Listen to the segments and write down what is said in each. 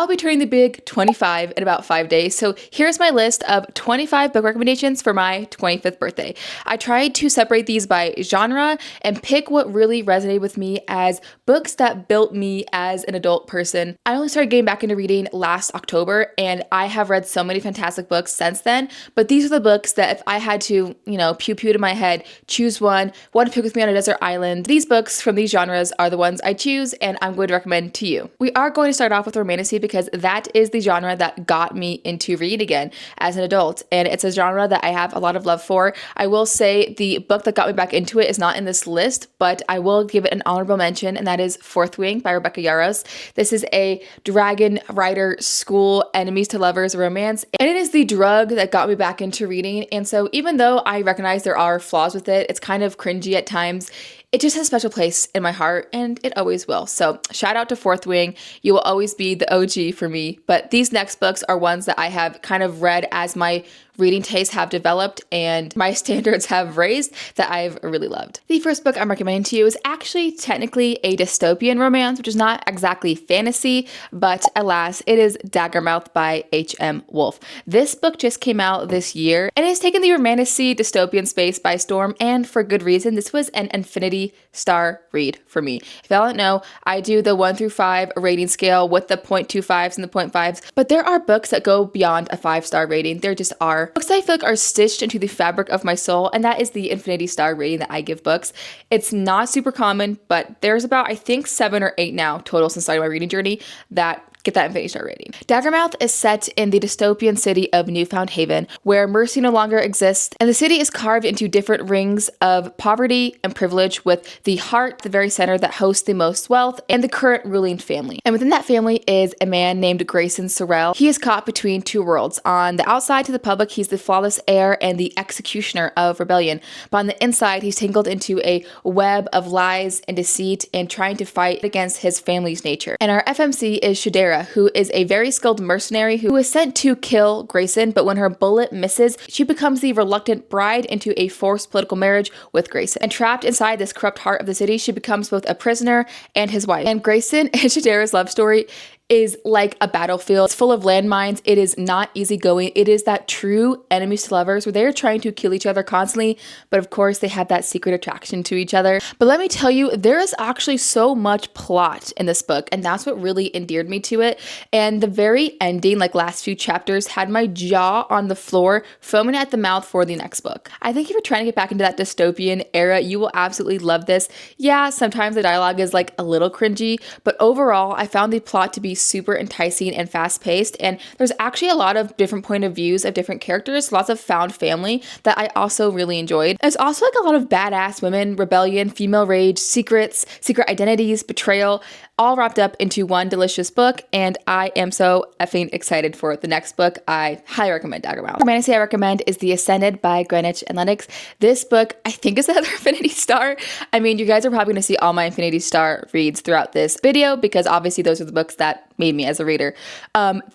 I'll be turning the big 25 in about 5 days, so here's my list of 25 book recommendations for my 25th birthday. I tried to separate these by genre and pick what really resonated with me as books that built me as an adult person. I only started getting back into reading last October, and I have read so many fantastic books since then, but these are the books that if I had to, pew-pew to my head, choose one to pick with me on a desert island, these books from these genres are the ones I choose and I'm going to recommend to you. We are going to start off with romantasy because that is the genre that got me into reading again as an adult, and it's a genre that I have a lot of love for. I will say the book that got me back into it is not in this list, but I will give it an honorable mention, and that is Fourth Wing by Rebecca Yarros. This is a dragon rider school enemies to lovers romance, and it is the drug that got me back into reading. And so even though I recognize there are flaws with it, it's kind of cringy at times, it just has a special place in my heart, and it always will. So shout out to Fourth Wing. You will always be the OG for me. But these next books are ones that I have kind of read as my reading tastes have developed and my standards have raised that I've really loved. The first book I'm recommending to you is actually technically a dystopian romance, which is not exactly fantasy, but alas, it is Daggermouth by H.M. Wolfe. This book just came out this year and has taken the romantasy dystopian space by storm, and for good reason. This was an Infinity Star read for me. If y'all don't know, I do the 1 through 5 rating scale with the 0.25s and the 0.5s, but there are books that go beyond a 5-star rating. There just are. Books I feel like are stitched into the fabric of my soul, and that is the Infinity Star rating that I give books. It's not super common, but there's about, I think, 7 or 8 now total since starting my reading journey that get that Infinity Star rating. Daggermouth is set in the dystopian city of Newfound Haven, where mercy no longer exists, and the city is carved into different rings of poverty and privilege, with the heart, the very center that hosts the most wealth, and the current ruling family. And within that family is a man named Grayson Sorrell. He is caught between two worlds. On the outside to the public, he's the flawless heir and the executioner of rebellion, but on the inside, he's tangled into a web of lies and deceit and trying to fight against his family's nature. And our FMC is Shadera, who is a very skilled mercenary who is sent to kill Grayson, but when her bullet misses, she becomes the reluctant bride into a forced political marriage with Grayson. And trapped inside this corrupt heart of the city, she becomes both a prisoner and his wife. And Grayson and Shadera's love story is like a battlefield. It's full of landmines. It is not easygoing. It is that true enemies to lovers where they're trying to kill each other constantly, but of course they have that secret attraction to each other. But let me tell you, there is actually so much plot in this book, and that's what really endeared me to it. And the very ending, like last few chapters, had my jaw on the floor, foaming at the mouth for the next book. I think if you're trying to get back into that dystopian era, you will absolutely love this. Yeah, sometimes the dialogue is like a little cringy, but overall, I found the plot to be super enticing and fast-paced, and there's actually a lot of different point of views of different characters, lots of found family that I also really enjoyed. There's also like a lot of badass women, rebellion, female rage, secrets, secret identities, betrayal, all wrapped up into one delicious book, and I am so effing excited for the next book. I highly recommend Daggermouth. The fantasy I recommend is The Ascended by Greenwich and Lennox. This book, I think, is another Infinity Star. I mean, you guys are probably going to see all my Infinity Star reads throughout this video because obviously those are the books that made me as a reader.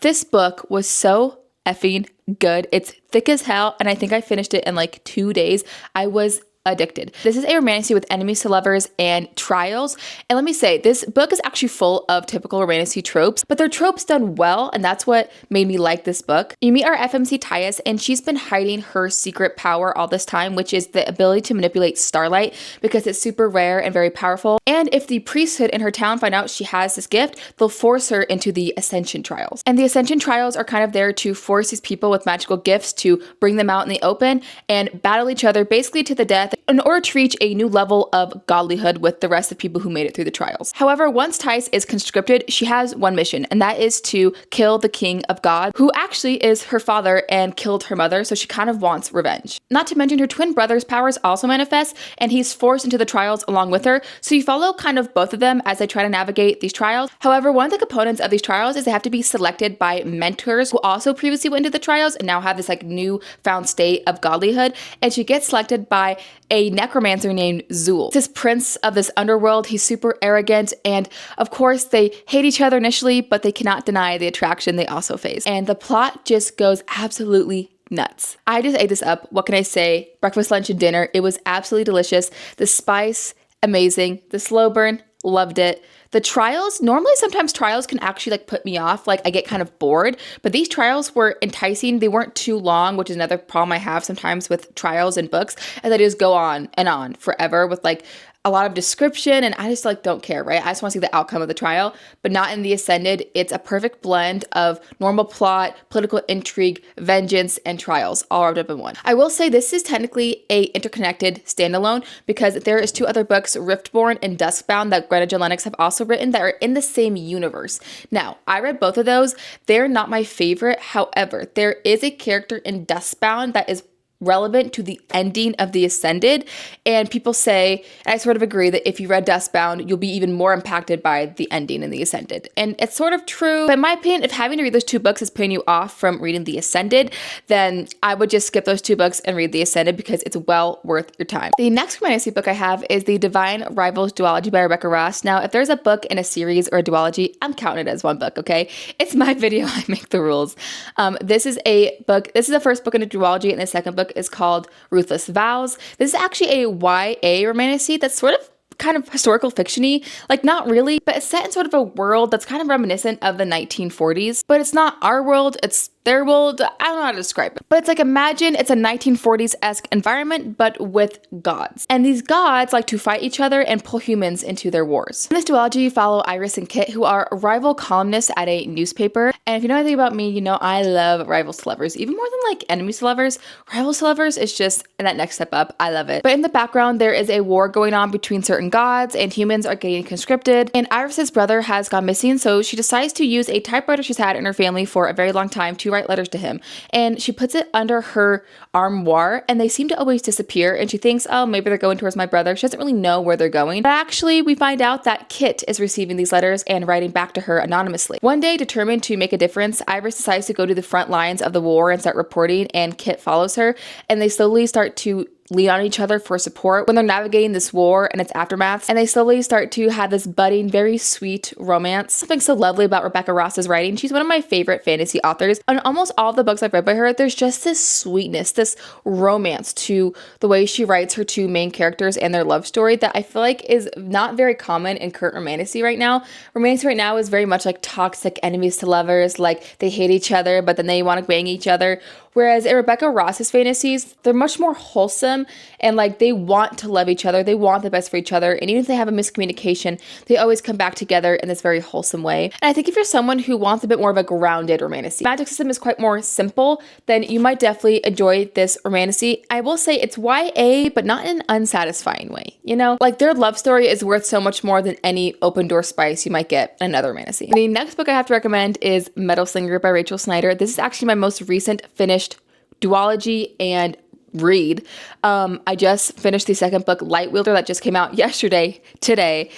This book was so effing good. It's thick as hell, and I think I finished it in like 2 days. I was addicted. This is a romantasy with enemies to lovers and trials. And let me say, this book is actually full of typical romantasy tropes, but they're tropes done well, and that's what made me like this book. You meet our FMC Tyus, and she's been hiding her secret power all this time, which is the ability to manipulate starlight because it's super rare and very powerful. And if the priesthood in her town find out she has this gift, they'll force her into the Ascension Trials. And the Ascension Trials are kind of there to force these people with magical gifts to bring them out in the open and battle each other basically to the death in order to reach a new level of godlyhood with the rest of people who made it through the trials. However, once Tice is conscripted, she has one mission, and that is to kill the King of God, who actually is her father and killed her mother, so she kind of wants revenge. Not to mention her twin brother's powers also manifest, and he's forced into the trials along with her, so you follow kind of both of them as they try to navigate these trials. However, one of the components of these trials is they have to be selected by mentors who also previously went into the trials and now have this like new found state of godlyhood, and she gets selected by a necromancer named Zool. This prince of this underworld, he's super arrogant, and of course they hate each other initially, but they cannot deny the attraction they also face. And the plot just goes absolutely nuts. I just ate this up. What can I say? Breakfast, lunch, and dinner. It was absolutely delicious. The spice, amazing. The slow burn, loved it. The trials, normally sometimes trials can actually like put me off, like I get kind of bored, but these trials were enticing. They weren't too long, which is another problem I have sometimes with trials and books, and they just go on and on forever with like a lot of description, and I just like don't care, right? I just want to see the outcome of the trial, but not in The Ascended. It's a perfect blend of normal plot, political intrigue, vengeance, and trials all wrapped up in one. I will say this is technically a interconnected standalone because there is 2 other books, Riftborn and Duskbound, that Greta and Lennox have also written that are in the same universe. Now, I read both of those. They're not my favorite. However, there is a character in Duskbound that is relevant to the ending of The Ascended, and people say, and I sort of agree, that if you read Dustbound, you'll be even more impacted by the ending in The Ascended. And it's sort of true, but in my opinion, if having to read those 2 books is putting you off from reading The Ascended, then I would just skip those 2 books and read The Ascended because it's well worth your time. The next fantasy book I have is The Divine Rivals Duology by Rebecca Ross. Now, if there's a book in a series or a duology, I'm counting it as one book, okay? It's my video, I make the rules. This is the first book in a duology, and the second book is called Ruthless Vows. This is actually a YA romantasy that's sort of kind of historical fiction-y, like not really, but it's set in sort of a world that's kind of reminiscent of the 1940s, but it's not our world, it's their world. I don't know how to describe it, but it's like, imagine it's a 1940s-esque environment, but with gods. And these gods like to fight each other and pull humans into their wars. In this duology, you follow Iris and Kit, who are rival columnists at a newspaper. And if you know anything about me, you know I love rivals to lovers, even more than like enemies to lovers. Rivals to lovers is just that next step up. I love it. But in the background, there is a war going on between certain gods, and humans are getting conscripted. And Iris's brother has gone missing, so she decides to use a typewriter she's had in her family for a very long time to write letters to him. And she puts it under her armoire, and they seem to always disappear. And she thinks, oh, maybe they're going towards my brother. She doesn't really know where they're going. But actually, we find out that Kit is receiving these letters and writing back to her anonymously. One day, determined to make a difference, Iris decides to go to the front lines of the war and start reporting, and Kit follows her, and they slowly start to lean on each other for support when they're navigating this war and its aftermaths, and they slowly start to have this budding, very sweet romance. Something so lovely about Rebecca Ross's writing. She's one of my favorite fantasy authors. On almost all of the books I've read by her, there's just this sweetness, this romance to the way she writes her 2 main characters and their love story that I feel like is not very common in current romantasy right now. Romantasy right now is very much like toxic enemies to lovers, like they hate each other, but then they want to bang each other. Whereas in Rebecca Ross's fantasies, they're much more wholesome, and like they want to love each other. They want the best for each other. And even if they have a miscommunication, they always come back together in this very wholesome way. And I think if you're someone who wants a bit more of a grounded romantasy, magic system is quite more simple, then you might definitely enjoy this romantasy. I will say it's YA, but not in an unsatisfying way. You know, like their love story is worth so much more than any open door spice you might get in another romantasy. The next book I have to recommend is Metal Slinger by Rachel Snyder. This is actually my most recent finished duology and read. I just finished the second book, Light Wielder, that just came out today.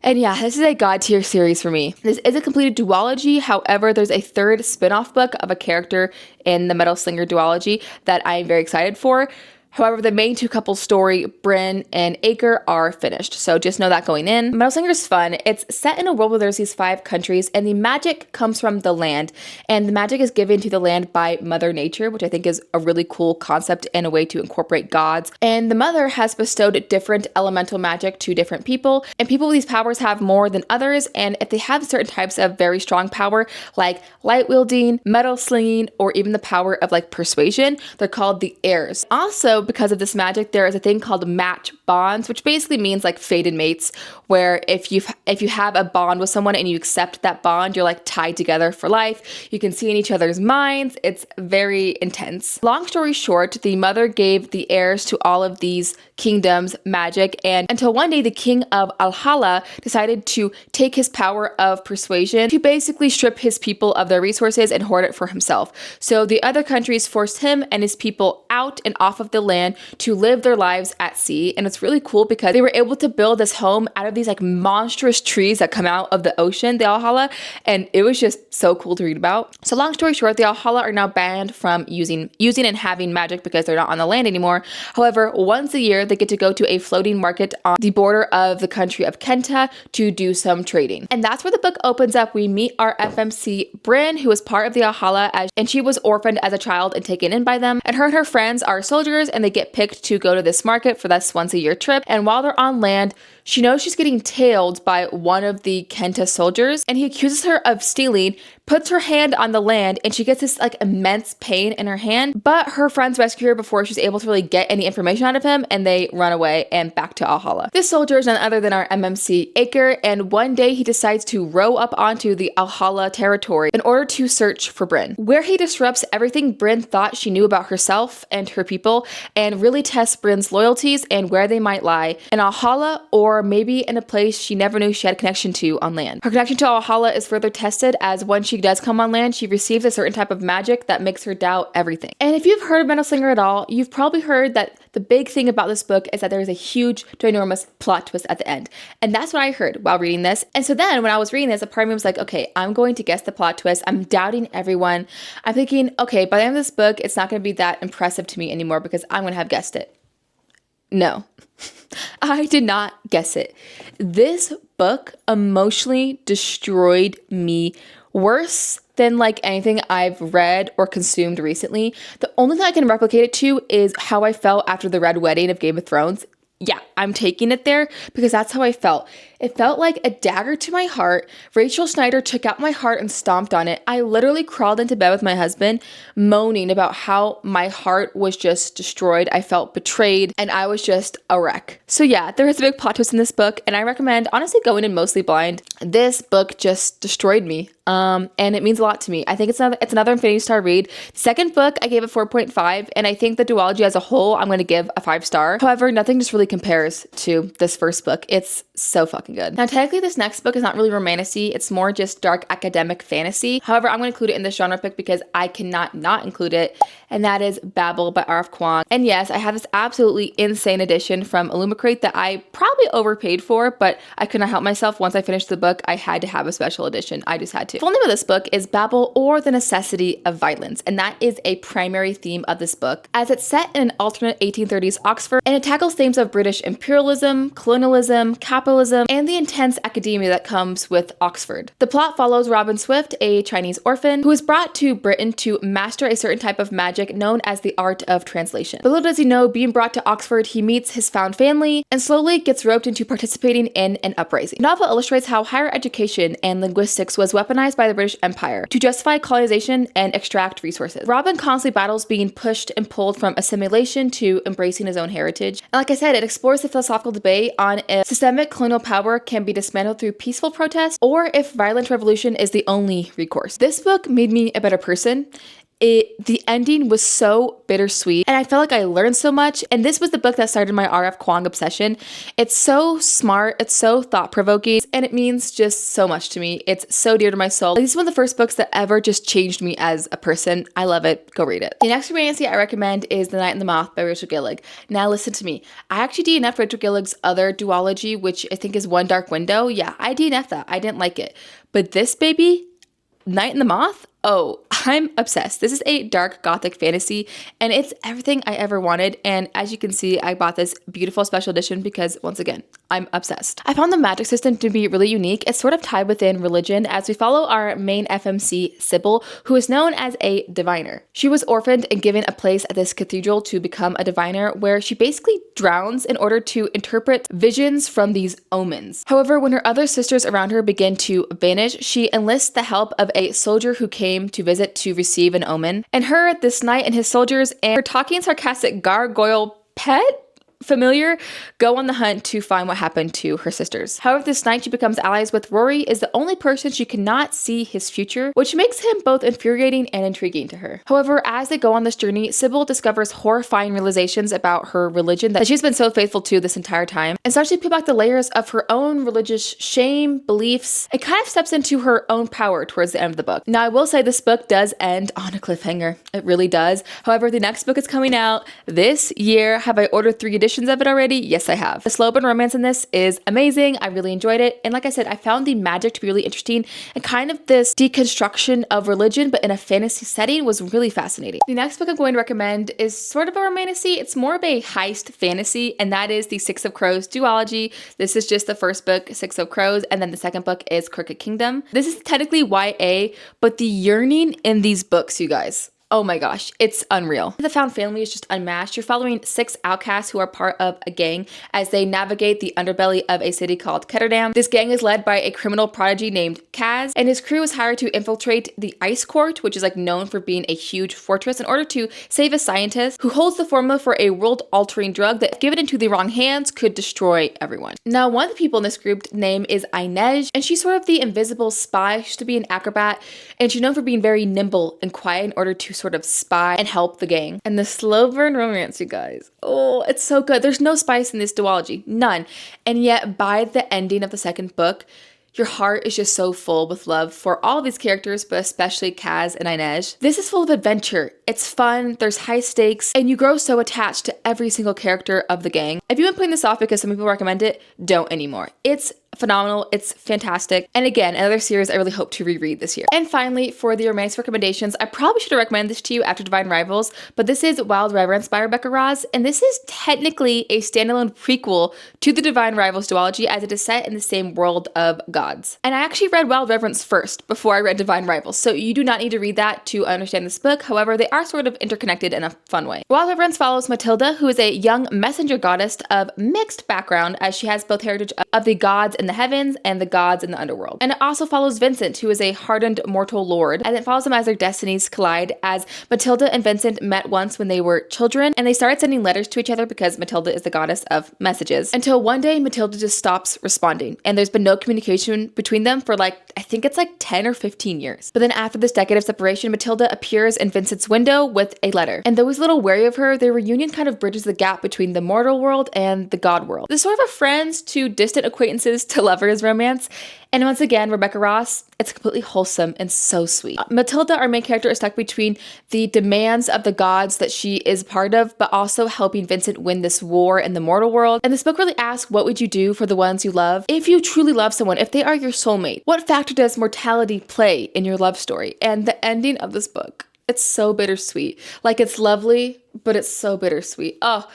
And yeah, this is a god tier series for me. This is a completed duology. However, there's a 3rd spin-off book of a character in the Metal Slinger duology that I am very excited for. However, the main 2 couples story, Bryn and Acre, are finished. So just know that going in. Metal Slinger is fun. It's set in a world where there's these 5 countries, and the magic comes from the land. And the magic is given to the land by Mother Nature, which I think is a really cool concept and a way to incorporate gods. And the mother has bestowed different elemental magic to different people. And people with these powers have more than others. And if they have certain types of very strong power, like light wielding, metal slinging, or even the power of like persuasion, they're called the heirs. Also, because of this magic, there is a thing called match bonds, which basically means like fated mates, where if you have a bond with someone and you accept that bond, you're like tied together for life. You can see in each other's minds. It's very intense. Long story short, the mother gave the heirs to all of these kingdoms magic, and until one day the king of Alhala decided to take his power of persuasion to basically strip his people of their resources and hoard it for himself. So the other countries forced him and his people out and off of the land to live their lives at sea. And it's really cool because they were able to build this home out of these like monstrous trees that come out of the ocean, the Alhala, and it was just so cool to read about. So long story short, the Alhala are now banned from using and having magic because they're not on the land anymore. However, once a year they get to go to a floating market on the border of the country of Kenta to do some trading. And that's where the book opens up. We meet our FMC Bryn, who is part of the Alhala, and she was orphaned as a child and taken in by them. And her friends are soldiers, and they get picked to go to this market for this once a year trip. And while they're on land, She knows she's getting tailed by one of the Kenta soldiers, and he accuses her of stealing, puts her hand on the land, and she gets this like immense pain in her hand, but her friends rescue her before she's able to really get any information out of him, and they run away and back to Alhalla. This soldier is none other than our MMC Aker, and one day he decides to row up onto the Alhalla territory in order to search for Bryn, where he disrupts everything Bryn thought she knew about herself and her people, and really tests Bryn's loyalties and where they might lie in Alhalla, or maybe in a place she never knew she had a connection to on land. Her connection to Alhalla is further tested as when she does come on land, she receives a certain type of magic that makes her doubt everything. And if you've heard of Metal Slinger at all, you've probably heard that the big thing about this book is that there is a huge, ginormous plot twist at the end. And that's what I heard while reading this. And so then when I was reading this, a part of me was like, okay, I'm going to guess the plot twist. I'm doubting everyone. I'm thinking, okay, by the end of this book, it's not going to be that impressive to me anymore because I'm going to have guessed it. No, I did not guess it. This book emotionally destroyed me worse than like anything I've read or consumed recently. The only thing I can replicate it to is how I felt after the Red Wedding of Game of Thrones. Yeah, I'm taking it there because that's how I felt. It felt like a dagger to my heart. Rachel Schneider took out my heart and stomped on it. I literally crawled into bed with my husband, moaning about how my heart was just destroyed. I felt betrayed and I was just a wreck. So yeah, there is a big plot twist in this book, and I recommend honestly going in mostly blind. This book just destroyed me. And it means a lot to me. I think it's another Infinity Star read. The second book, I gave a 4.5, and I think the duology as a whole, I'm going to give a 5-star. However, nothing just really compares to this first book. It's so fucking good. Now, technically, this next book is not really romantasy. It's more just dark academic fantasy. However, I'm going to include it in this genre pick because I cannot not include it, and that is Babel by R.F. Kuang. And yes, I have this absolutely insane edition from Illumicrate that I probably overpaid for, but I could not help myself. Once I finished the book, I had to have a special edition. I just had to. The full name of this book is Babel, or the Necessity of Violence, and that is a primary theme of this book, as it's set in an alternate 1830s Oxford, and it tackles themes of British imperialism, colonialism, capitalism, and the intense academia that comes with Oxford. The plot follows Robin Swift, a Chinese orphan, who is brought to Britain to master a certain type of magic known as the art of translation. But little does he know, being brought to Oxford, he meets his found family and slowly gets roped into participating in an uprising. The novel illustrates how higher education and linguistics was weaponized by the British Empire to justify colonization and extract resources. Robin constantly battles being pushed and pulled from assimilation to embracing his own heritage. And like I said, it explores the philosophical debate on if systemic colonial power can be dismantled through peaceful protest or if violent revolution is the only recourse. This book made me a better person. The ending was so bittersweet, and I felt like I learned so much, and this was the book that started my R.F. Kuang obsession. It's so smart, it's so thought-provoking, and it means just so much to me. It's so dear to my soul. This is one of the first books that ever just changed me as a person. I love it. Go read it. The next romantasy I recommend is The Night and the Moth by Rachel Gillig. Now listen to me. I actually DNF'd Rachel Gillig's other duology, which I think is One Dark Window. Yeah, I DNF'd that. I didn't like it. But this baby, Night and the Moth? Oh, I'm obsessed. This is a dark gothic fantasy, and it's everything I ever wanted. And as you can see, I bought this beautiful special edition because, once again, I'm obsessed. I found the magic system to be really unique. It's sort of tied within religion, as we follow our main FMC, Sybil, who is known as a diviner. She was orphaned and given a place at this cathedral to become a diviner, where she basically drowns in order to interpret visions from these omens. However, when her other sisters around her begin to vanish, she enlists the help of a soldier who came to visit to receive an omen. And her, this knight and his soldiers, and her talking sarcastic gargoyle pet familiar go on the hunt to find what happened to her sisters. However, this night she becomes allies with Rory, is the only person she cannot see his future, which makes him both infuriating and intriguing to her. However, as they go on this journey, Sybil discovers horrifying realizations about her religion that she's been so faithful to this entire time, and starts to peel back the layers of her own religious shame, beliefs, and kind of steps into her own power towards the end of the book. Now, I will say this book does end on a cliffhanger. It really does. However, the next book is coming out this year. Have I ordered 3 editions of it already? Yes, I have. The slow burn romance in this is amazing. I really enjoyed it. And like I said, I found the magic to be really interesting, and kind of this deconstruction of religion, but in a fantasy setting, was really fascinating. The next book I'm going to recommend is sort of a romantasy. It's more of a heist fantasy, and that is the Six of Crows duology. This is just the first book, Six of Crows, and then the second book is Crooked Kingdom. This is technically YA, but the yearning in these books, you guys. Oh my gosh, it's unreal. The found family is just unmatched. You're following 6 outcasts who are part of a gang as they navigate the underbelly of a city called Ketterdam. This gang is led by a criminal prodigy named Kaz, and his crew is hired to infiltrate the Ice Court, which is like known for being a huge fortress, in order to save a scientist who holds the formula for a world-altering drug that, if given into the wrong hands, could destroy everyone. Now, one of the people in this group name is Inej, and she's sort of the invisible spy. She used to be an acrobat, and she's known for being very nimble and quiet in order to sort of spy and help the gang. And the slow burn romance, you guys. Oh, it's so good. There's no spice in this duology. None. And yet, by the ending of the second book, your heart is just so full with love for all of these characters, but especially Kaz and Inej. This is full of adventure. It's fun, there's high stakes, and you grow so attached to every single character of the gang. If you've been putting this off because some people recommend it, don't anymore. It's phenomenal, it's fantastic, and again, another series I really hope to reread this year. And finally, for the romance recommendations, I probably should have recommended this to you after Divine Rivals, but this is Wild Reverence by Rebecca Ross, and this is technically a standalone prequel to the Divine Rivals duology, as it is set in the same world of gods. And I actually read Wild Reverence first before I read Divine Rivals, so you do not need to read that to understand this book. However, they are sort of interconnected in a fun way. Wild Reverence follows Matilda, who is a young messenger goddess of mixed background, as she has both heritage of the gods in the heavens and the gods in the underworld. And it also follows Vincent, who is a hardened mortal lord, and it follows them as their destinies collide, as Matilda and Vincent met once when they were children, and they started sending letters to each other because Matilda is the goddess of messages, until one day Matilda just stops responding, and there's been no communication between them for I think it's 10 or 15 years. But then after this decade of separation, Matilda appears in Vincent's window with a letter. And though he's a little wary of her, their reunion kind of bridges the gap between the mortal world and the god world. This is sort of a friends to distant acquaintances to lovers romance. And once again, Rebecca Ross, it's completely wholesome and so sweet. Matilda, our main character, is stuck between the demands of the gods that she is part of, but also helping Vincent win this war in the mortal world. And this book really asks, what would you do for the ones you love? If you truly love someone, if they are your soulmate, what factor does mortality play in your love story? And the ending of this book, it's so bittersweet. It's lovely, but it's so bittersweet. Oh,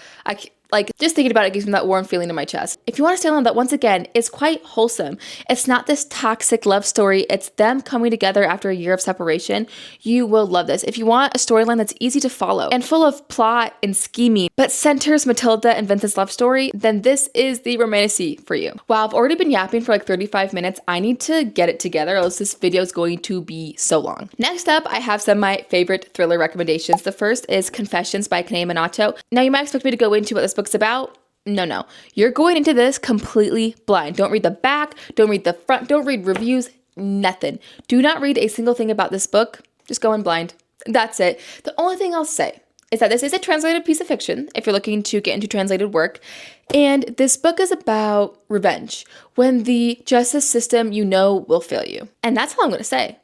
just thinking about it gives me that warm feeling in my chest. If you want to stay on that, once again, it's quite wholesome. It's not this toxic love story. It's them coming together after a year of separation. You will love this. If you want a storyline that's easy to follow and full of plot and scheming, but centers Matilda and Vincent's love story, then this is the romantasy for you. Wow, I've already been yapping for 35 minutes. I need to get it together, or else this video is going to be so long. Next up, I have some of my favorite thriller recommendations. The first is Confessions by Kanea Minato. Now, you might expect me to go into what this book's about. No. You're going into this completely blind. Don't read the back, don't read the front, don't read reviews, nothing. Do not read a single thing about this book. Just go in blind. That's it. The only thing I'll say is that this is a translated piece of fiction, if you're looking to get into translated work. And this book is about revenge, when the justice system will fail you. And that's all I'm going to say.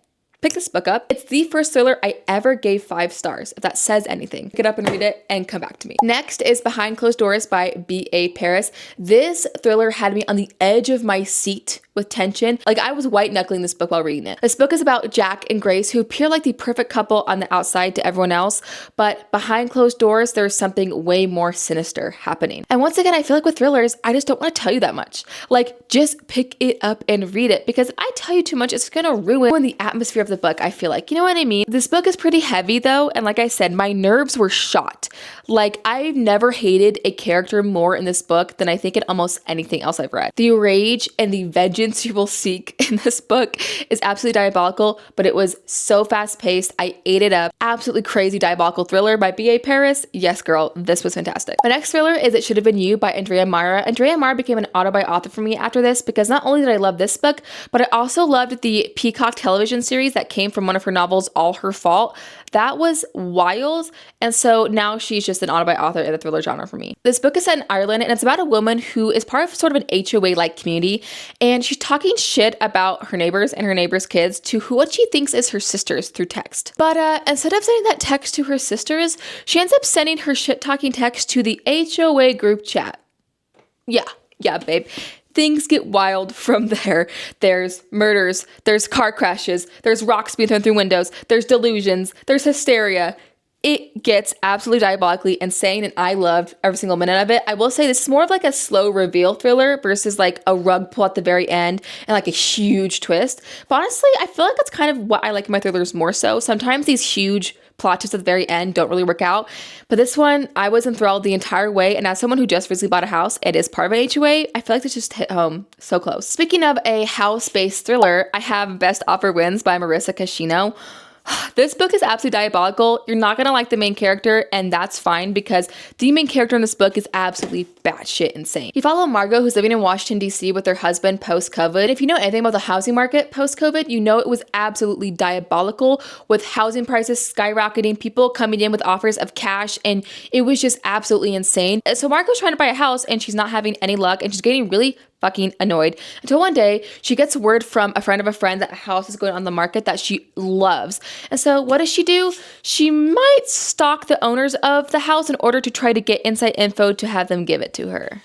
Pick this book up. It's the first thriller I ever gave 5 stars, if that says anything. Pick it up and read it and come back to me. Next is Behind Closed Doors by B.A. Paris. This thriller had me on the edge of my seat with tension. I was white knuckling this book while reading it. This book is about Jack and Grace, who appear like the perfect couple on the outside to everyone else, but behind closed doors, there's something way more sinister happening. And once again, I feel like with thrillers, I just don't want to tell you that much. Just pick it up and read it, because if I tell you too much, it's gonna ruin the atmosphere of the book, I feel like. You know what I mean? This book is pretty heavy though, and like I said, my nerves were shot. I've never hated a character more in this book than I think in almost anything else I've read. The rage and the vengeance you will seek in this book is absolutely diabolical, but it was so fast-paced. I ate it up. Absolutely crazy diabolical thriller by B.A. Paris. Yes, girl, this was fantastic. My next thriller is It Should Have Been You by Andrea Mara. Andrea Mara became an auto-buy author for me after this, because not only did I love this book, but I also loved the Peacock television series that came from one of her novels, All Her Fault. That was wild, and so now she's just an auto-buy author in the thriller genre for me. This book is set in Ireland, and it's about a woman who is part of sort of an HOA-like community, and she's talking shit about her neighbors and her neighbors' kids to what she thinks is her sisters through text. But instead of sending that text to her sisters, she ends up sending her shit-talking text to the HOA group chat. Yeah, babe. Things get wild from there. There's murders, there's car crashes, there's rocks being thrown through windows, there's delusions, there's hysteria. it gets absolutely diabolically insane, and I loved every single minute of it. I will say this is more of like a slow reveal thriller versus like a rug pull at the very end and like a huge twist. But honestly, I feel like that's kind of what I like in my thrillers more so. Sometimes these huge plot twists at the very end don't really work out. But this one, I was enthralled the entire way. And as someone who just recently bought a house and is part of an HOA, I feel like this just hit home so close. Speaking of a house-based thriller, I have Best Offer Wins by Marissa Cashino. This book is absolutely diabolical. You're not going to like the main character, and that's fine because the main character in this book is absolutely batshit insane. You follow Margot, who's living in Washington, D.C. with her husband post-COVID. If you know anything about the housing market post-COVID, you know it was absolutely diabolical with housing prices skyrocketing, people coming in with offers of cash, and it was just absolutely insane. So Margot's trying to buy a house, and she's not having any luck, and she's getting really fucking annoyed until one day she gets word from a friend of a friend that a house is going on the market that she loves. And so what does she do? She might stalk the owners of the house in order to try to get inside info to have them give it to her.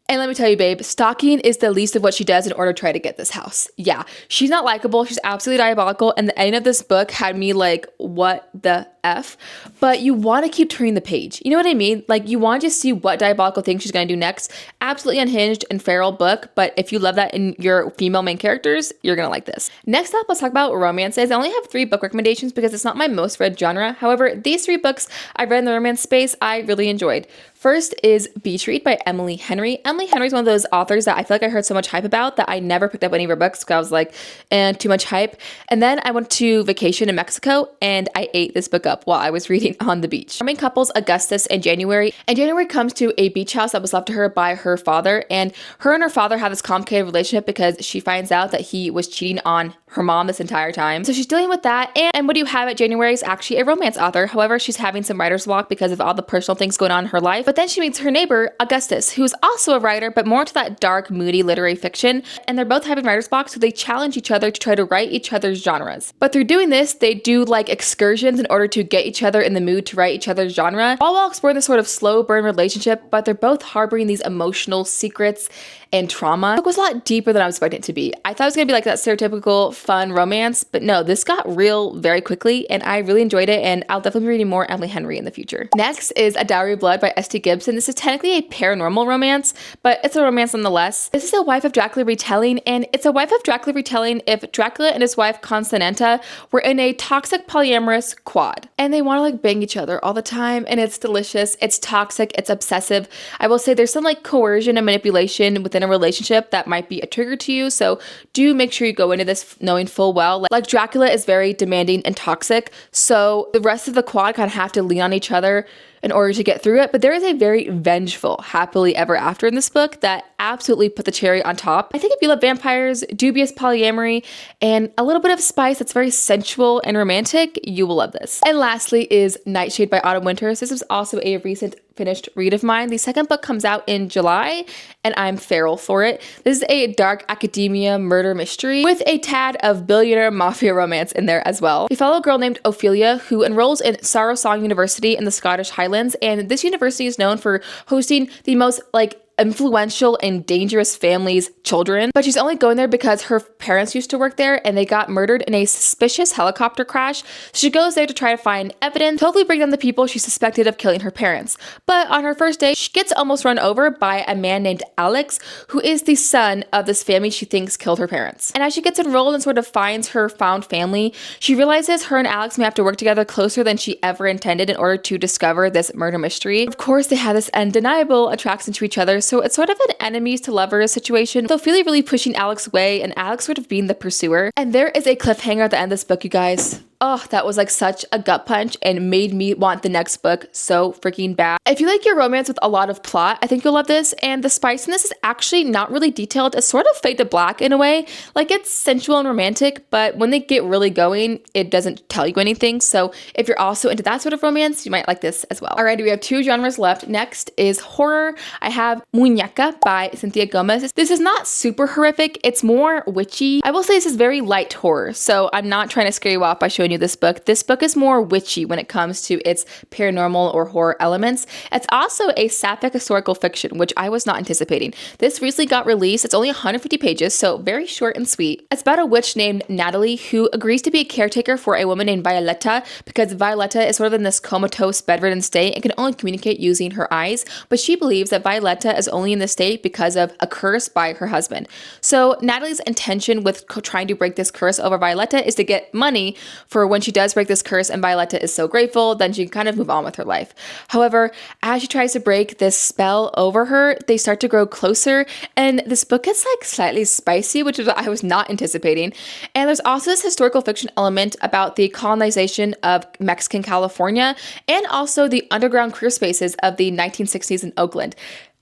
And let me tell you, babe, stalking is the least of what she does in order to try to get this house. Yeah, she's not likable. She's absolutely diabolical. And the end of this book had me like, what the F? But you want to keep turning the page. You know what I mean? Like, you want to just see what diabolical thing she's going to do next. Absolutely unhinged and feral book. But if you love that in your female main characters, you're going to like this. Next up, let's talk about romances. I only have 3 book recommendations because it's not my most read genre. However, these 3 books I've read in the romance space, I really enjoyed. First is Beach Read by Emily Henry. Emily Henry is one of those authors that I feel like I heard so much hype about that I never picked up any of her books because I was like, too much hype. And then I went to vacation in Mexico and I ate this book up while I was reading on the beach. Our main couples, Augustus and January. And January comes to a beach house that was left to her by her father. And her father have this complicated relationship because she finds out that he was cheating on her mom this entire time. So she's dealing with that. And what do you have at January is actually a romance author. However, she's having some writer's block because of all the personal things going on in her life. But then she meets her neighbor, Augustus, who's also a writer, but more into that dark, moody literary fiction. And they're both having writer's block, so they challenge each other to try to write each other's genres. But through doing this, they do like excursions in order to get each other in the mood to write each other's genre, all while exploring this sort of slow burn relationship, but they're both harboring these emotional secrets and trauma. It was a lot deeper than I was expecting it to be. I thought it was gonna be like that stereotypical fun romance, but no, this got real very quickly and I really enjoyed it, and I'll definitely be reading more Emily Henry in the future. Next is A Dowry of Blood by S.T. Gibson. This is technically a paranormal romance, but it's a romance nonetheless. This is a wife of Dracula retelling, and it's a wife of Dracula retelling if Dracula and his wife Constantia were in a toxic polyamorous quad and they want to like bang each other all the time, and it's delicious, it's toxic, it's obsessive. I will say there's some like coercion and manipulation within a relationship that might be a trigger to you, so do make sure you go into this knowing full well like Dracula is very demanding and toxic, so the rest of the quad kind of have to lean on each other in order to get through it. But there is a very vengeful happily ever after in this book that absolutely put the cherry on top. I think if you love vampires, dubious polyamory, and a little bit of spice that's very sensual and romantic, you will love this. And lastly is Nightshade by Autumn Winters. This was also a recent finished read of mine. The second book comes out in July and I'm feral for it. This is a dark academia murder mystery with a tad of billionaire mafia romance in there as well. We follow a girl named Ophelia who enrolls in Sarosong University in the Scottish Highlands, and this university is known for hosting the most like influential and dangerous family's children, but she's only going there because her parents used to work there and they got murdered in a suspicious helicopter crash. She goes there to try to find evidence, hopefully bring down the people she suspected of killing her parents. But on her first day, she gets almost run over by a man named Alex, who is the son of this family she thinks killed her parents. And as she gets enrolled and sort of finds her found family, she realizes her and Alex may have to work together closer than she ever intended in order to discover this murder mystery. Of course, they have this undeniable attraction to each other, so it's sort of an enemies to lovers situation, with Ophelia really pushing Alex away and Alex sort of being the pursuer. And there is a cliffhanger at the end of this book, you guys. Oh, that was like such a gut punch and made me want the next book so freaking bad. If you like your romance with a lot of plot, I think you'll love this. And the spice in this is actually not really detailed. It's sort of fade to black in a way. Like, it's sensual and romantic, but when they get really going, it doesn't tell you anything. So if you're also into that sort of romance, you might like this as well. Alrighty, we have 2 genres left. Next is horror. I have Muñeca by Cynthia Gomez. This is not super horrific. It's more witchy. I will say this is very light horror, so I'm not trying to scare you off by showing you you this book is more witchy when it comes to its paranormal or horror elements. It's also a sapphic historical fiction, which I was not anticipating. This recently got released. It's only 150 pages, so very short and sweet. It's about a witch named Natalie who agrees to be a caretaker for a woman named Violetta because Violetta is sort of in this comatose, bedridden state and can only communicate using her eyes, but she believes that Violetta is only in this state because of a curse by her husband. So Natalie's intention with trying to break this curse over Violetta is to get money for when she does break this curse, and Violetta is so grateful, then she can kind of move on with her life. However, as she tries to break this spell over her, they start to grow closer, and this book is like slightly spicy, which is what I was not anticipating. And there's also this historical fiction element about the colonization of Mexican California and also the underground queer spaces of the 1960s in Oakland.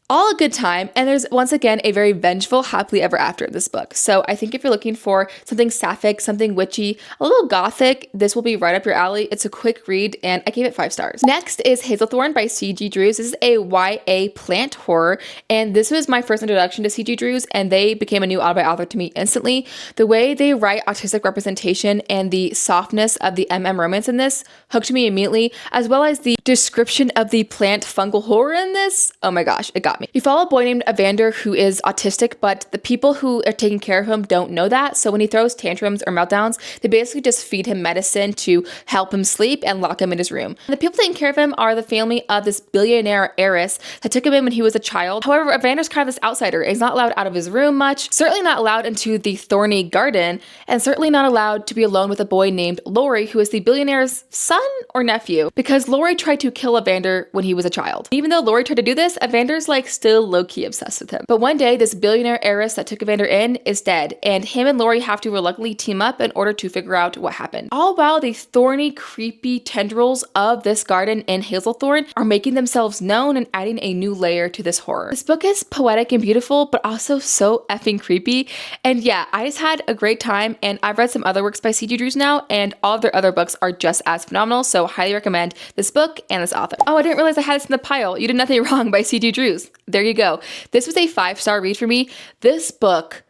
All a good time, and there's once again a very vengeful happily ever after in this book. So I think if you're looking for something sapphic, something witchy, a little gothic, this will be right up your alley. It's a quick read, and I gave it 5 stars. Next is Hazelthorn by C.G. Drews. This is a YA plant horror, and this was my first introduction to C.G. Drews, and they became a new author author to me instantly. The way they write autistic representation and the softness of the romance in this hooked me immediately, as well as the description of the plant fungal horror in this. Oh my gosh, it got me. You follow a boy named Evander who is autistic, but the people who are taking care of him don't know that. So when he throws tantrums or meltdowns, they basically just feed him medicine to help him sleep and lock him in his room. And the people taking care of him are the family of this billionaire heiress that took him in when he was a child. However, Evander's kind of this outsider. He's not allowed out of his room much, certainly not allowed into the thorny garden, and certainly not allowed to be alone with a boy named Laurie, who is the billionaire's son or nephew, because Laurie tried to kill Evander when he was a child. Even though Laurie tried to do this, Evander's like still low-key obsessed with him. But one day, this billionaire heiress that took Evander in is dead, and him and Laurie have to reluctantly team up in order to figure out what happened. All while the thorny, creepy tendrils of this garden in Hazelthorn are making themselves known and adding a new layer to this horror. This book is poetic and beautiful, but also so effing creepy. And yeah, I just had a great time, and I've read some other works by C.G. Drews now, and all of their other books are just as phenomenal, so highly recommend this book and this author. Oh, I didn't realize I had this in the pile. You Did Nothing Wrong by C.G. Drews. There you go. This was a 5-star read for me. This book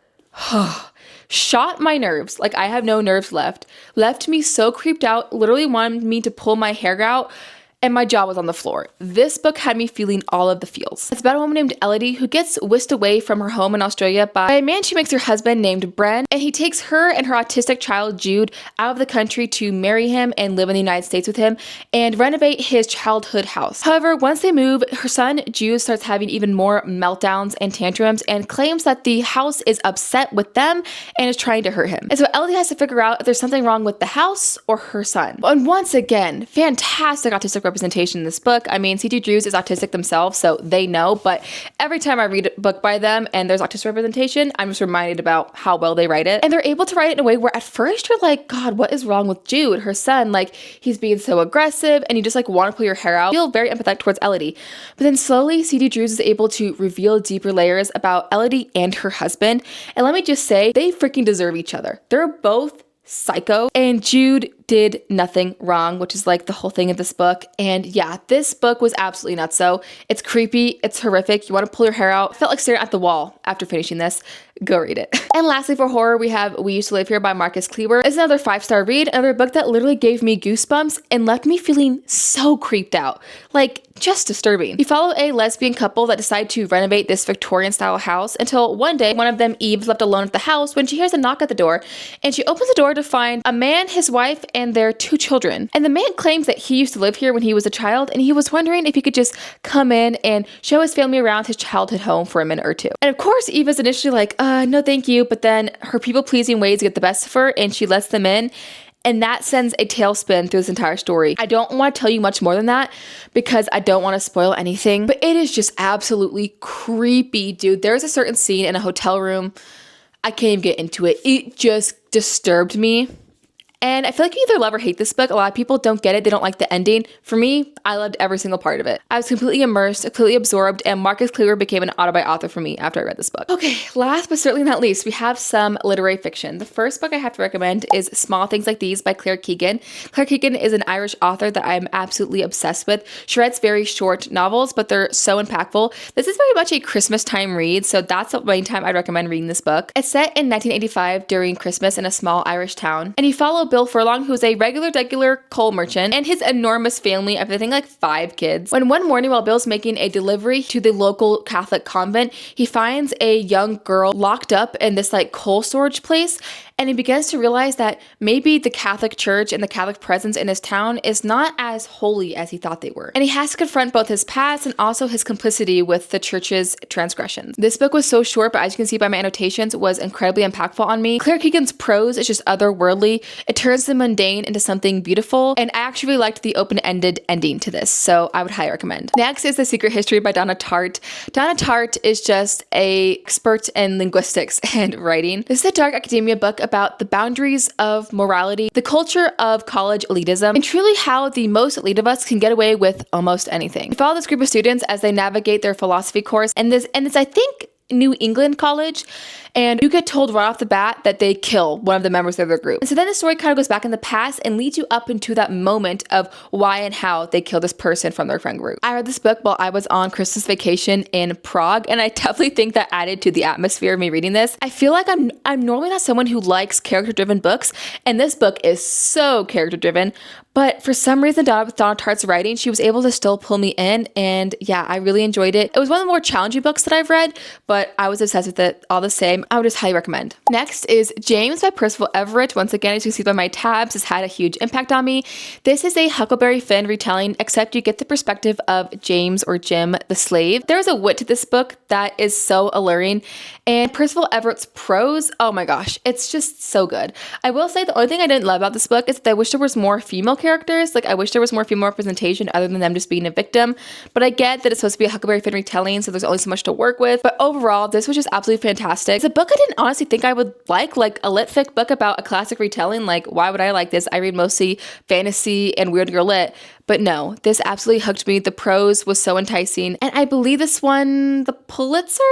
shot my nerves. Like I have no nerves left me so creeped out, literally wanted me to pull my hair out, and my jaw was on the floor. This book had me feeling all of the feels. It's about a woman named Elodie who gets whisked away from her home in Australia by a man she makes her husband named Bren, and he takes her and her autistic child Jude out of the country to marry him and live in the United States with him and renovate his childhood house. However, once they move, her son Jude starts having even more meltdowns and tantrums and claims that the house is upset with them and is trying to hurt him. And so Elodie has to figure out if there's something wrong with the house or her son. And once again, fantastic autistic representation in this book. I mean, C.G. Drews is autistic themselves, so they know, but every time I read a book by them and there's autistic representation, I'm just reminded about how well they write it. And they're able to write it in a way where at first you're like, God, what is wrong with Jude, her son? Like, he's being so aggressive and you just like want to pull your hair out. I feel very empathetic towards Elodie. But then slowly C.G. Drews is able to reveal deeper layers about Elodie and her husband. And let me just say, they freaking deserve each other. They're both psycho, and Jude did nothing wrong, which is like the whole thing of this book. And yeah, this book was absolutely nuts. So it's creepy, it's horrific, you want to pull your hair out. I felt like staring at the wall after finishing this. Go read it. And lastly, for horror, we have We Used to Live Here by Marcus Kleber. It's another 5-star read, another book that literally gave me goosebumps and left me feeling so creeped out. Like, just disturbing. You follow a lesbian couple that decide to renovate this Victorian style house until one day, one of them, Eve, is left alone at the house when she hears a knock at the door, and she opens the door to find a man, his wife, and their 2 children. And the man claims that he used to live here when he was a child, and he was wondering if he could just come in and show his family around his childhood home for a minute or two. And of course, Eve is initially like, no thank you, but then her people-pleasing ways get the best of her, and she lets them in. And that sends a tailspin through this entire story. I don't want to tell you much more than that because I don't want to spoil anything, but it is just absolutely creepy, dude. There's a certain scene in a hotel room. I can't even get into it. It just disturbed me. And I feel like you either love or hate this book. A lot of people don't get it. They don't like the ending. For me, I loved every single part of it. I was completely immersed, completely absorbed, and Marcus Kleber became an auto-buy author for me after I read this book. Okay, last but certainly not least, we have some literary fiction. The first book I have to recommend is Small Things Like These by Claire Keegan. Claire Keegan is an Irish author that I'm absolutely obsessed with. She writes very short novels, but they're so impactful. This is very much a Christmas time read, so that's the main time I'd recommend reading this book. It's set in 1985 during Christmas in a small Irish town, and you follow Bill Furlong, who's a regular coal merchant, and his enormous family of, I think, like 5 kids. When one morning while Bill's making a delivery to the local Catholic convent, he finds a young girl locked up in this like coal storage place, and he begins to realize that maybe the Catholic Church and the Catholic presence in his town is not as holy as he thought they were. And he has to confront both his past and also his complicity with the church's transgressions. This book was so short, but as you can see by my annotations, was incredibly impactful on me. Claire Keegan's prose is just otherworldly. It turns the mundane into something beautiful, and I actually really liked the open-ended ending to this, so I would highly recommend. Next is The Secret History by Donna Tartt. Donna Tartt is just an expert in linguistics and writing. This is a dark academia book about the boundaries of morality, the culture of college elitism, and truly how the most elite of us can get away with almost anything. We follow this group of students as they navigate their philosophy course, and it's I think New England college, and you get told right off the bat that they kill one of the members of their group. And so then the story kind of goes back in the past and leads you up into that moment of why and how they kill this person from their friend group. I read this book while I was on Christmas vacation in Prague, and I definitely think that added to the atmosphere of me reading this. I feel like I'm normally not someone who likes character-driven books, and this book is so character-driven, but for some reason, Donna Tartt's writing, she was able to still pull me in, and yeah, I really enjoyed it. It was one of the more challenging books that I've read, but I was obsessed with it all the same. I would just highly recommend. Next is James by Percival Everett. Once again, as you can see by my tabs, this had a huge impact on me. This is a Huckleberry Finn retelling, except you get the perspective of James, or Jim, the slave. There's a wit to this book that is so alluring, and Percival Everett's prose, oh my gosh, it's just so good. I will say the only thing I didn't love about this book is that I wish there was more female characters. Like, I wish there was more female representation other than them just being a victim, but I get that it's supposed to be a Huckleberry Finn retelling, so there's only so much to work with. But overall, this was just absolutely fantastic. It's a book I didn't honestly think I would like a lit fic book about a classic retelling. Like, why would I like this? I read mostly fantasy and weird girl lit, but no, this absolutely hooked me. The prose was so enticing, and I believe this won the Pulitzer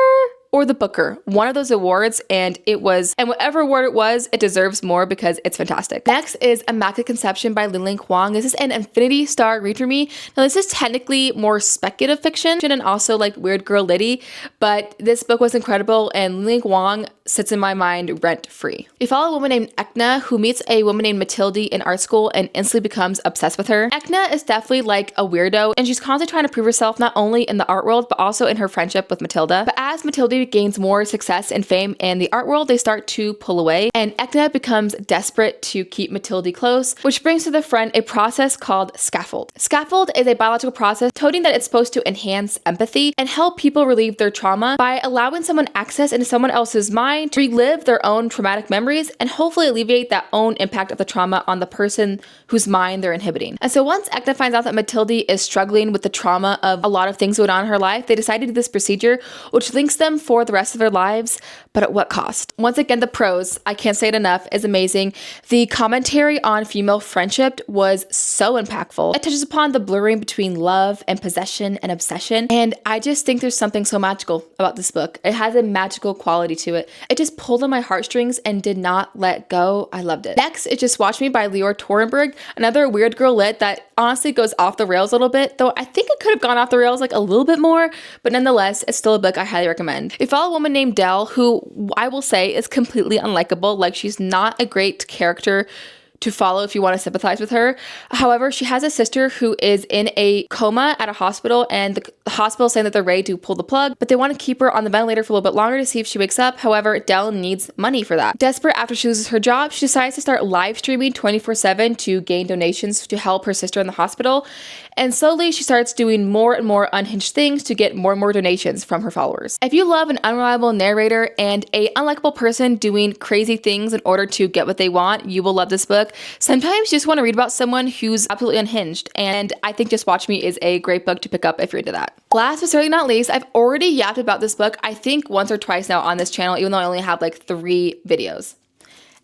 or the Booker, one of those awards, and whatever award it was, it deserves more because it's fantastic. Next is Immaculate Conception by Lin Ling Huang. This is an Infinity Star read for me. Now, this is technically more speculative fiction and also like weird girl litty, but this book was incredible, and Lin Ling Huang sits in my mind rent-free. We follow a woman named Ekna who meets a woman named Matilde in art school and instantly becomes obsessed with her. Ekna is definitely like a weirdo, and she's constantly trying to prove herself not only in the art world, but also in her friendship with Matilda. But as Matilda gains more success and fame in the art world, they start to pull away, and Ekna becomes desperate to keep Matilda close, which brings to the front a process called scaffold. Scaffold is a biological process toting that it's supposed to enhance empathy and help people relieve their trauma by allowing someone access into someone else's mind to relive their own traumatic memories and hopefully alleviate that own impact of the trauma on the person whose mind they're inhibiting. And so once Ekna finds out that Matilda is struggling with the trauma of a lot of things going on in her life, they decide to do this procedure, which links them for the rest of their lives, but at what cost? Once again, the prose, I can't say it enough, is amazing. The commentary on female friendship was so impactful. It touches upon the blurring between love and possession and obsession, and I just think there's something so magical about this book. It has a magical quality to it. It just pulled on my heartstrings and did not let go. I loved it. Next is Just Watch Me by Leora Torenberg, another weird girl lit that honestly goes off the rails a little bit, though I think it could have gone off the rails like a little bit more, but nonetheless, it's still a book I highly recommend. We follow a woman named Dell, who I will say is completely unlikable. Like, she's not a great character to follow if you want to sympathize with her. However, she has a sister who is in a coma at a hospital, and the hospital is saying that they're ready to pull the plug, but they want to keep her on the ventilator for a little bit longer to see if she wakes up. However, Dell needs money for that. Desperate after she loses her job, she decides to start live streaming 24/7 to gain donations to help her sister in the hospital. And slowly she starts doing more and more unhinged things to get more and more donations from her followers. If you love an unreliable narrator and a unlikable person doing crazy things in order to get what they want, you will love this book. Sometimes you just want to read about someone who's absolutely unhinged, and I think Just Watch Me is a great book to pick up if you're into that. Last but certainly not least, I've already yapped about this book, I think once or twice now on this channel, even though I only have like 3 videos.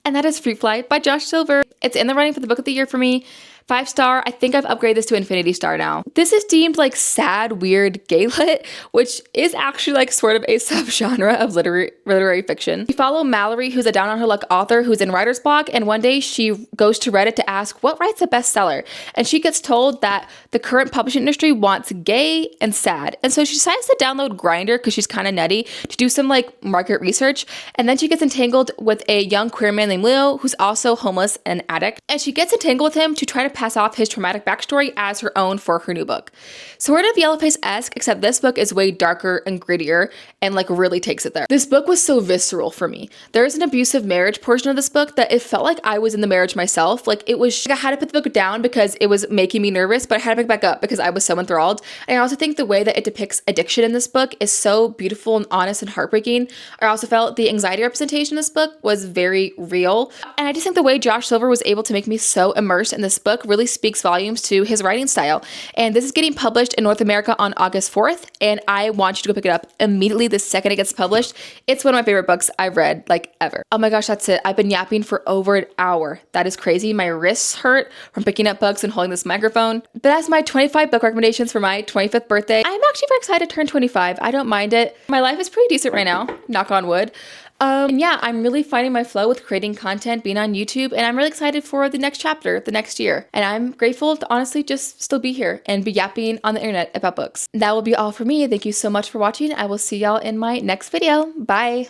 And that is Fruit Fly by Josh Silver. It's in the running for the book of the year for me. 5-star. I think I've upgraded this to Infinity Star now. This is deemed like sad, weird gay lit, which is actually like sort of a subgenre of literary fiction. We follow Mallory, who's a down on her luck author who's in writer's block, and one day she goes to Reddit to ask what writes a bestseller, and she gets told that the current publishing industry wants gay and sad, and so she decides to download Grindr because she's kind of nutty to do some like market research, and then she gets entangled with a young queer man named Leo who's also homeless and addict, and she gets entangled with him to try to pass off his traumatic backstory as her own for her new book. Sort of Yellowface-esque, except this book is way darker and grittier and like really takes it there. This book was so visceral for me. There is an abusive marriage portion of this book that it felt like I was in the marriage myself. Like it was, I had to put the book down because it was making me nervous, but I had to pick it back up because I was so enthralled. And I also think the way that it depicts addiction in this book is so beautiful and honest and heartbreaking. I also felt the anxiety representation in this book was very real. And I just think the way Josh Silver was able to make me so immersed in this book really speaks volumes to his writing style. And this is getting published in North America on August 4th, and I want you to go pick it up immediately the second it gets published. It's one of my favorite books I've read like ever. Oh my gosh, that's it. I've been yapping for over an hour. That is crazy. My wrists hurt from picking up books and holding this microphone. But that's my 25 book recommendations for my 25th birthday. I'm actually very excited to turn 25. I don't mind it. My life is pretty decent right now, knock on wood. And yeah, I'm really finding my flow with creating content, being on YouTube, and I'm really excited for the next chapter, the next year. And I'm grateful to honestly just still be here and be yapping on the internet about books. That will be all for me. Thank you so much for watching. I will see y'all in my next video. Bye.